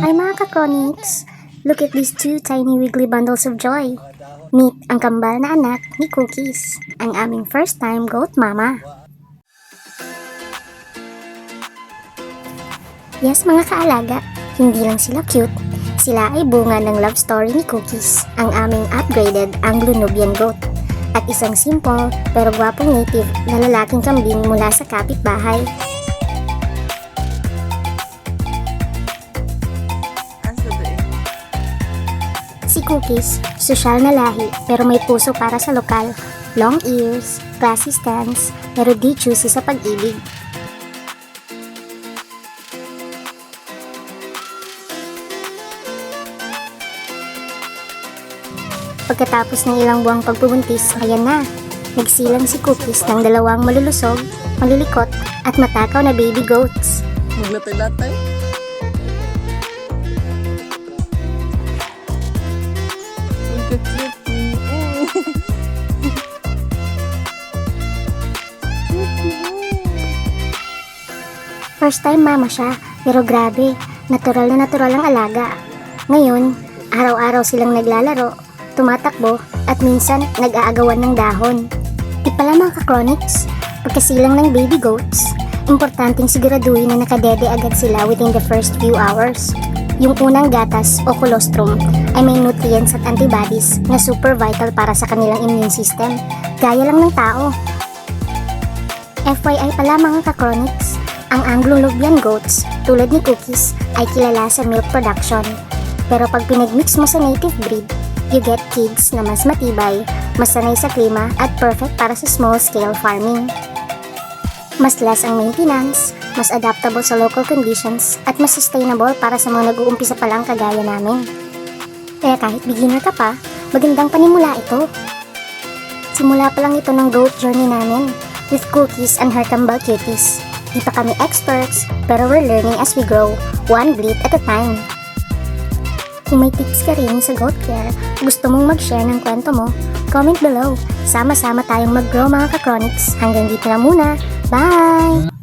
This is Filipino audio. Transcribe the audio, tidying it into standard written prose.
Ay mga ka-chronics, look at these two tiny wiggly bundles of joy. Meet ang kambal na anak ni Cookies, ang aming first time goat mama. Yes mga kaalaga, hindi lang sila cute, sila ay bunga ng love story ni Cookies, ang aming upgraded Anglo-Nubian goat. At isang simple pero gwapong native na lalaking kambing mula sa kapitbahay. Si Cookies, sosyal na lahi pero may puso para sa lokal. Long ears, classy stance, pero di choosy sa pag-ibig. Pagkatapos ng ilang buwang pagbubuntis, ayan na. Nagsilang si Cookies ng dalawang malulusog, malulikot, at matakaw na baby goats. Maglatay-latay. First time mama siya, pero grabe, natural na natural ang alaga. Ngayon, araw-araw silang naglalaro, tumatakbo, at minsan nag-aagawan ng dahon. Di pala mga ka-chronics, pagkasilang ng baby goats, importanteng siguraduhin na nakadede agad sila within the first few hours. Yung unang gatas o colostrum ay may nutrients at antibodies na super vital para sa kanilang immune system, gaya lang ng tao. FYI pala mga ka-chronics, ang Anglo-Nubian goats, tulad ni Cookies, ay kilala sa milk production. Pero pag pinagmix mo sa native breed, you get kids na mas matibay, mas sanay sa klima at perfect para sa small-scale farming. Mas less ang maintenance, mas adaptable sa local conditions, at mas sustainable para sa mga nag-uumpisa pa lang kagaya namin. Kaya kahit beginner ka pa, magandang panimula ito. Simula pa lang ito ng goat journey namin, with Cookies and her kambal cuties. Di pa kami experts, pero we're learning as we grow, one breed at a time. Kung may tips ka rin sa goat care, gusto mong mag-share ng kwento mo, comment below. Sama-sama tayong mag-grow mga ka-chronics. Hanggang dito na muna. Bye!